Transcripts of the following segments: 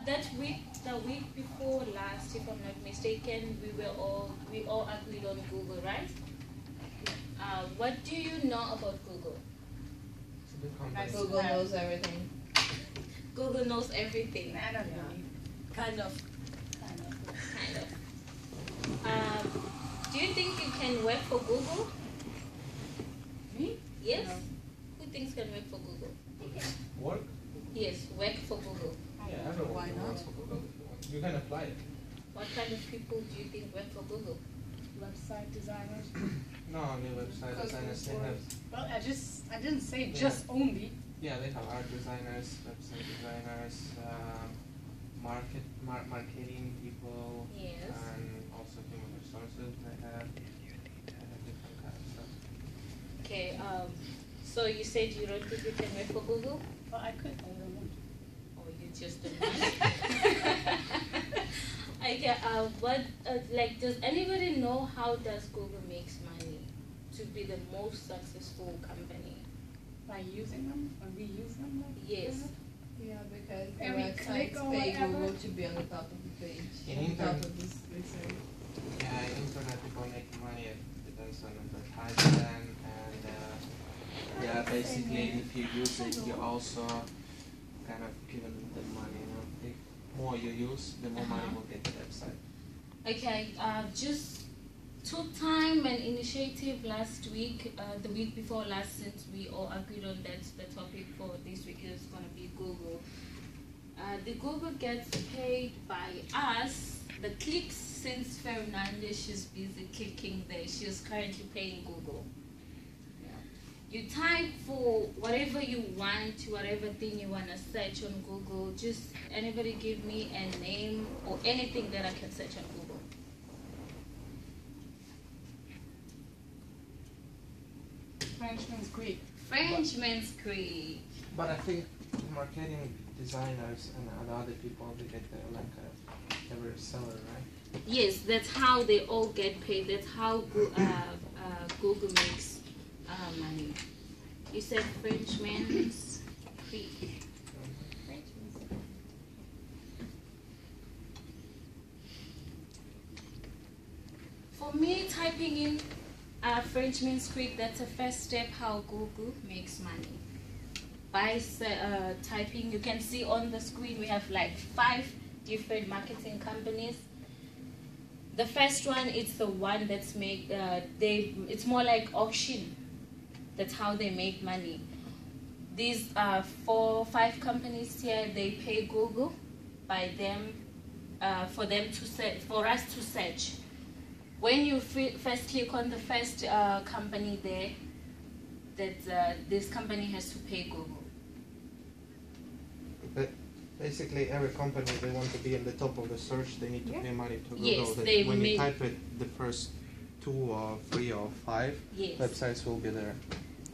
the week before last, if I'm not mistaken, we all agreed on Google, right? What do you know about Google? Google knows everything. Google knows everything. I don't know. Kind of. Do you think you can work for Google? Me? Yes. No. Who thinks can work for Google? Work? Yes, work for Google. Yeah, everyone Why can not? work for Google if you want. You can apply it. What kind of people do you think work for Google? Website designers. No, only website designers. They have, Well, I didn't say just only. yeah, they have art designers, website designers, marketing people, Yes. and also human resources. They have different kind of stuff. Okay, so you said you don't think you can work for Google? Well, I could. I don't know. Or you just don't want? Okay, does anybody know how does Google makes money to be the most successful company? By using them or we use them. Yes. Yeah, because the Every click websites or pay whatever. Google to be on the top of the page, In on the top internet- of this research. Yeah, internet people make money. It depends on advertisement, and yeah, basically, if you use it, you also kind of give them the money. You know, the more you use, the more money will get the website. Okay, just took time and initiative last week, the week before last, since we all agreed on that the topic for this week is going to be Google. The Google gets paid by us, the clicks, since Fernandez, she's busy clicking there, she's currently paying Google. You type for whatever you want, whatever thing you want to search on Google, just anybody give me a name or anything that I can search on Google. Frenchman's Creek. Frenchman's Creek. But I think marketing designers and other people, they get every seller, right? Yes, that's how they all get paid. That's how Google makes money. You said Frenchman's Creek. For me, typing in Frenchman's Creek, that's a first step how Google makes money. By typing, you can see on the screen we have like 5 different marketing companies. The first one is the one that's it's more like auction. That's how they make money. These 4, 5 companies here, they pay Google by them for us to search. When you first click on the first company there, this company has to pay Google. But basically, every company, they want to be in the top of the search, they need to pay money to Google. Yes, When you type it, the first 2 or 3 or 5 Yes. websites will be there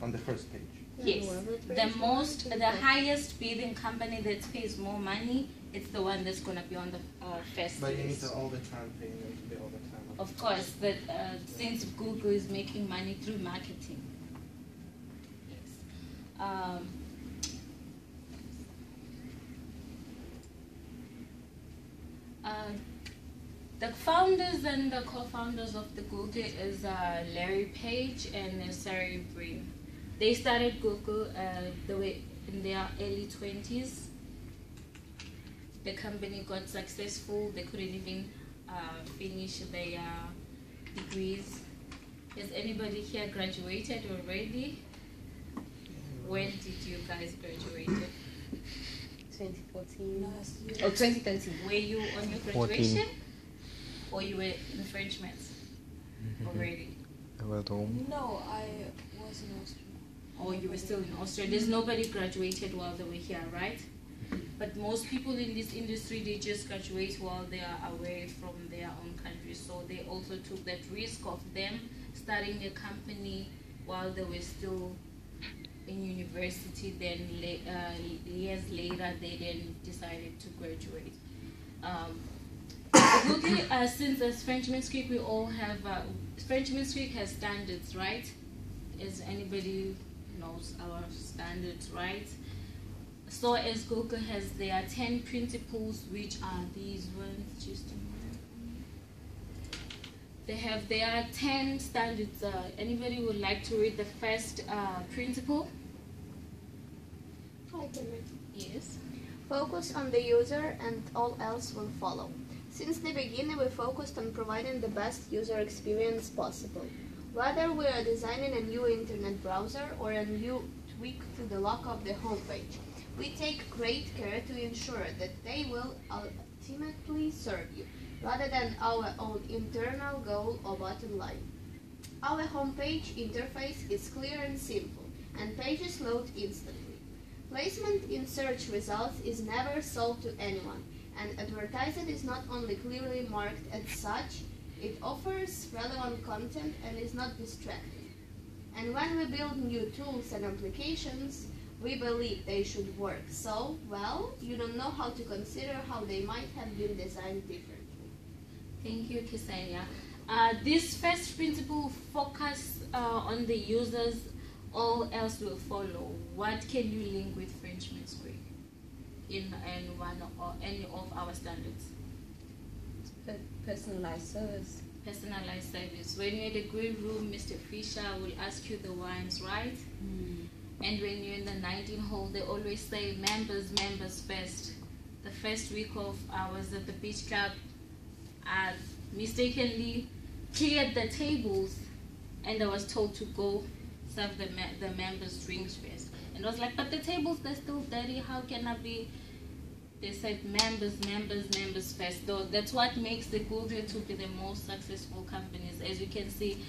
on the first page. Yes, the highest bidding company that pays more money, it's the one that's gonna be on the first But you need list. to all the time pay, you need to be all the time. Of course, but since Google is making money through marketing. Yes. The founders and the co-founders of the Google is Larry Page and Sergey Brin. They started Google in their early 20s. The company got successful. They couldn't even finish their degrees. Has anybody here graduated already? When did you guys graduate? 2014. Last year. Oh, 2013. Were you on your graduation? Or you were in Frenchmans already? I was home. No, I was in Austria. Or you were still in Austria? There's nobody graduated while they were here, right? But most people in this industry, they just graduate while they are away from their own country. So they also took that risk of them starting a company while they were still in university. Then years later, they then decided to graduate. Google, since as Frenchman's Creek, we all have, Frenchman's Creek has standards, right? As anybody knows our standards, right? So as Google has their 10 principles, which are these ones, just a moment. They have their 10 standards. Anybody would like to read the first principle? I can read. Yes. Focus on the user and all else will follow. Since the beginning, we focused on providing the best user experience possible. Whether we are designing a new internet browser or a new tweak to the look of the homepage, we take great care to ensure that they will ultimately serve you, rather than our own internal goal or bottom line. Our homepage interface is clear and simple, and pages load instantly. Placement in search results is never sold to anyone, and advertising is not only clearly marked as such, it offers relevant content and is not distracting. And when we build new tools and applications, we believe they should work so well, you don't know how to consider how they might have been designed differently. Thank you, Ksenia. This first principle focuses on the users, all else will follow. What can you link with Frenchmans in one or any of our standards? Personalized service. Personalized service. When you're in the green room, Mr. Fisher will ask you the wines, right? And when you're in the 19 hole, they always say members first. The first week of I was at the beach club, I mistakenly cleared the tables, and I was told to go serve the members drinks first. And I was like, but the tables, they're still dirty. How can I be? They said members first. Though that's what makes the Google to be the most successful companies. As you can see,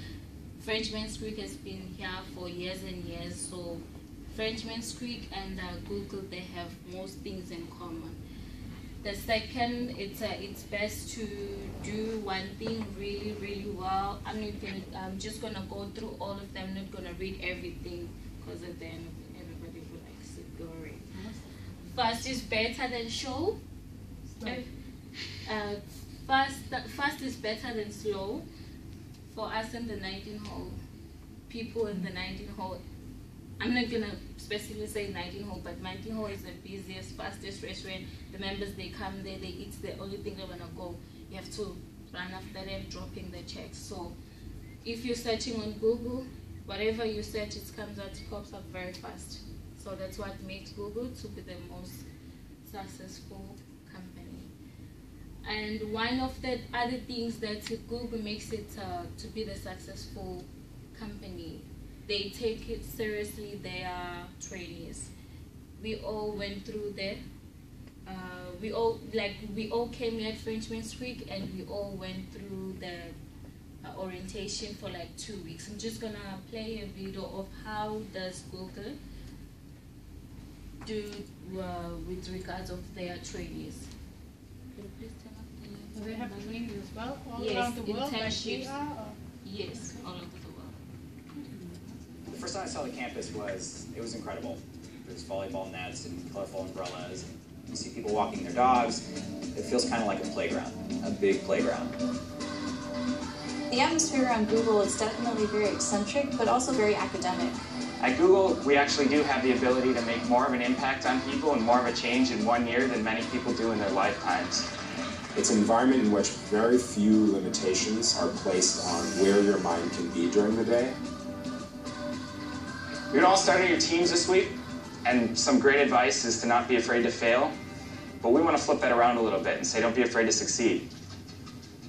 Frenchmans Creek has been here for years and years. So Frenchmans Creek and Google, they have most things in common. The second, it's best to do one thing really, really well. I'm just gonna go through all of them. Not gonna read everything because at the end everybody will like sit boring. Fast is better than slow. Fast is better than slow. For us in the 19 hole, people in the 19 hole, I'm not gonna specifically say 19 hole, but 19 hole is the busiest, fastest restaurant. The members, they come there, they eat, the only thing they wanna go. You have to run after them, dropping the checks. So if you're searching on Google, whatever you search, it comes out, it pops up very fast. So that's what makes Google to be the most successful company. And one of the other things that Google makes it to be the successful company, they take it seriously, their trainees. We all went through that. We all came here at Frenchmans Creek and we all went through the orientation for like 2 weeks. I'm just gonna play a video of how does Google do with regards of their trainees. Can you please turn up the... Do they have training as well all Yes, around the world like internships. we are? Or? Yes, all over the world. The first time I saw the campus it was incredible. There's volleyball nets and colorful umbrellas. You see people walking their dogs. It feels kind of like a playground, a big playground. The atmosphere around Google is definitely very eccentric, but also very academic. At Google, we actually do have the ability to make more of an impact on people and more of a change in 1 year than many people do in their lifetimes. It's an environment in which very few limitations are placed on where your mind can be during the day. You're all starting your teams this week, and some great advice is to not be afraid to fail. But we want to flip that around a little bit and say don't be afraid to succeed.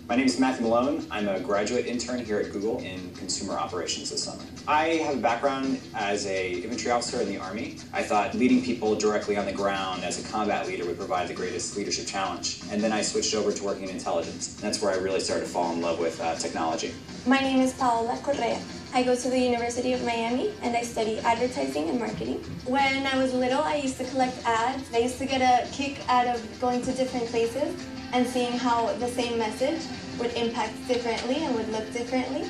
My name is Matthew Malone. I'm a graduate intern here at Google in consumer operations this summer. I have a background as an infantry officer in the Army. I thought leading people directly on the ground as a combat leader would provide the greatest leadership challenge. And then I switched over to working in intelligence. And that's where I really started to fall in love with technology. My name is Paola Correa. I go to the University of Miami and I study advertising and marketing. When I was little, I used to collect ads. I used to get a kick out of going to different places and seeing how the same message would impact differently and would look differently.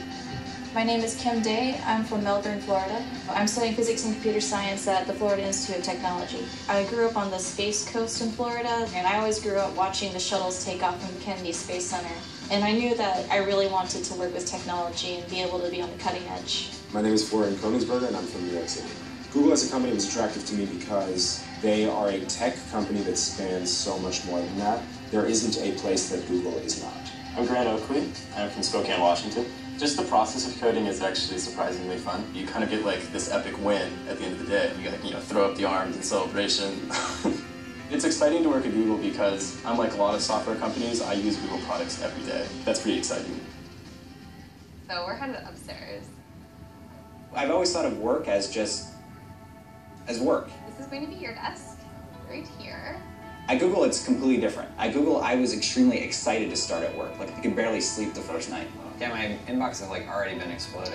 My name is Kim Day. I'm from Melbourne, Florida. I'm studying physics and computer science at the Florida Institute of Technology. I grew up on the Space Coast in Florida, and I always grew up watching the shuttles take off from Kennedy Space Center. And I knew that I really wanted to work with technology and be able to be on the cutting edge. My name is Florian Koenigsberger and I'm from New York City. Google as a company was attractive to me because They are a tech company that spans so much more than that. There isn't a place that Google is not. I'm Grant Oakley. I'm from Spokane, Washington. Just the process of coding is actually surprisingly fun. You kind of get like this epic win at the end of the day. You throw up the arms in celebration. It's exciting to work at Google because, unlike a lot of software companies, I use Google products every day. That's pretty exciting. So we're headed upstairs. I've always thought of work as just as work. This is going to be your desk, right here. At Google, it's completely different. At Google, I was extremely excited to start at work. Like, I could barely sleep the first night. Yeah, my inbox has like already been exploding.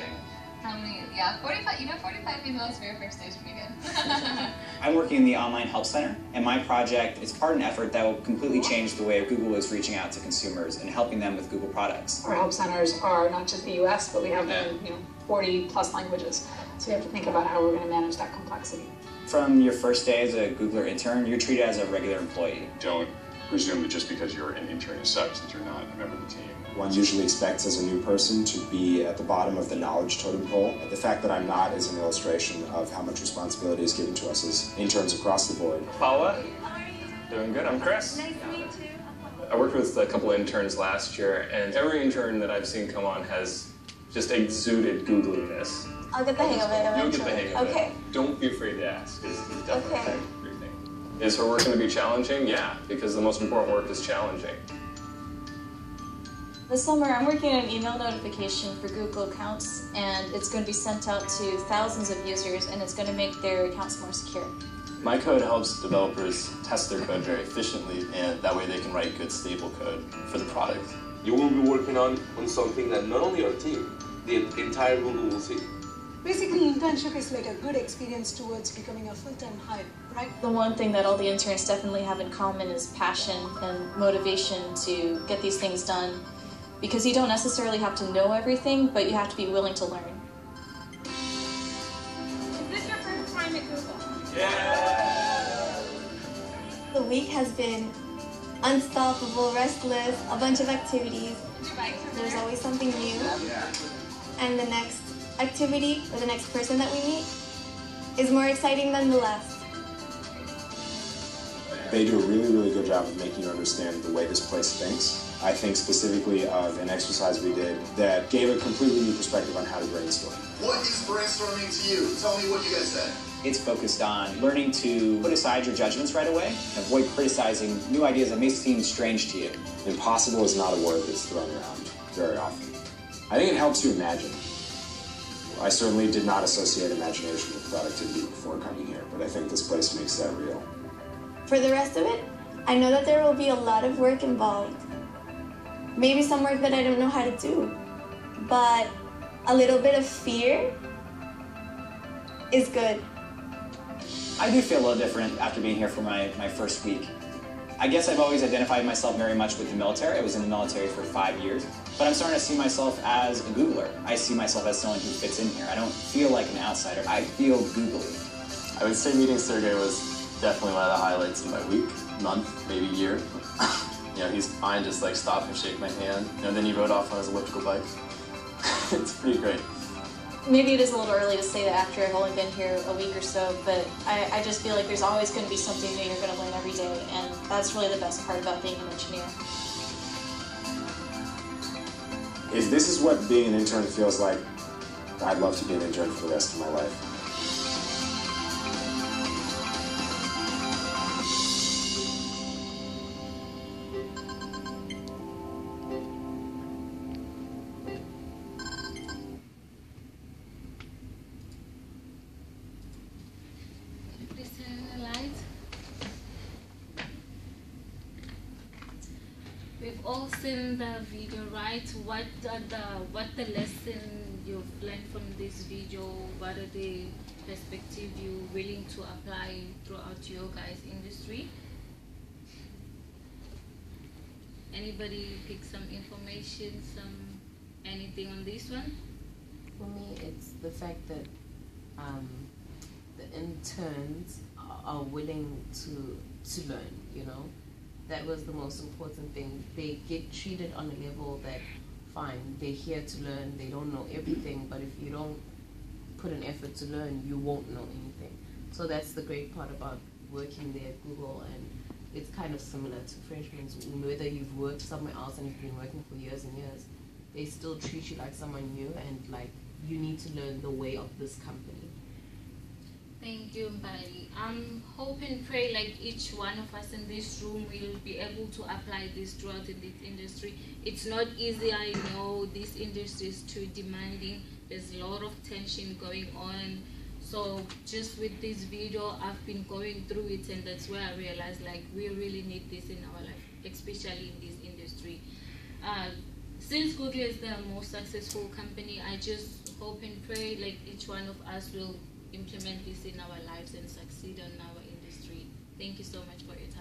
How many? Yeah, 45. You know, 45 emails for your first day should be good. I'm working in the online help center, and my project is part of an effort that will completely change the way Google is reaching out to consumers and helping them with Google products. Our help centers are not just the US, but we have them in 40 plus languages. So you have to think about how we're going to manage that complexity. From your first day as a Googler intern, you're treated as a regular employee. Don't presume that just because you're an intern as such that you're not a member of the team. One usually expects as a new person to be at the bottom of the knowledge totem pole. The fact that I'm not is an illustration of how much responsibility is given to us as interns across the board. Paula? Doing good. I'm Chris. Nice to meet you. I worked with a couple interns last year, and every intern that I've seen come on has just exuded Googliness. I'll get the hang of it eventually. You'll get the hang of it. Okay. Don't be afraid to ask. It's definitely Okay. everything. Is her work going to be challenging? Yeah, because the most important work is challenging. This summer, I'm working on an email notification for Google accounts, and it's going to be sent out to thousands of users, and it's going to make their accounts more secure. My code helps developers test their code very efficiently, and that way they can write good, stable code for the product. You will be working on something that not only our team, the entire Google will see. Basically, internship is like a good experience towards becoming a full-time hire, right? The one thing that all the interns definitely have in common is passion and motivation to get these things done, because you don't necessarily have to know everything, but you have to be willing to learn. Is this your first time at Google? Yeah! The week has been unstoppable, restless, a bunch of activities. There's always something new. And the next activity or the next person that we meet is more exciting than the last. They do a really, really good job of making you understand the way this place thinks. I think specifically of an exercise we did that gave a completely new perspective on how to brainstorm. What is brainstorming to you? Tell me what you guys said. It's focused on learning to put aside your judgments right away, and avoid criticizing new ideas that may seem strange to you. Impossible is not a word that's thrown around very often. I think it helps you imagine. I certainly did not associate imagination with productivity before coming here, but I think this place makes that real. For the rest of it, I know that there will be a lot of work involved. Maybe some work that I don't know how to do, but a little bit of fear is good. I do feel a little different after being here for my first week. I guess I've always identified myself very much with the military. I was in the military for 5 years, but I'm starting to see myself as a Googler. I see myself as someone who fits in here. I don't feel like an outsider. I feel googly. I would say meeting Sergey was definitely one of the highlights of my week, month, maybe year. He's fine, just like stop and shake my hand, and then he rode off on his elliptical bike. It's pretty great. Maybe it is a little early to say that after I've only been here a week or so, but I just feel like there's always going to be something new you're going to learn every day, and that's really the best part about being an engineer. If this is what being an intern feels like, I'd love to be an intern for the rest of my life. We've all seen the video, right? What the lesson you've learned from this video? What are the perspective you're willing to apply throughout your guys' industry? Anybody pick some information, anything on this one? For me, it's the fact that the interns are willing to learn, you know. That was the most important thing. They get treated on a level that, fine, they're here to learn, they don't know everything, but if you don't put an effort to learn, you won't know anything. So that's the great part about working there at Google, and it's kind of similar to Frenchmans. Whether you've worked somewhere else and you've been working for years and years, they still treat you like someone new, and like you need to learn the way of this company. Thank you, Mbali. Hope and pray like each one of us in this room will be able to apply this throughout in this industry. It's not easy, I know. This industry is too demanding. There's a lot of tension going on. So just with this video, I've been going through it, and that's where I realized like we really need this in our life, especially in this industry. Since Google is the most successful company, I just hope and pray like each one of us will implement this in our lives and succeed in our industry. Thank you so much for your time.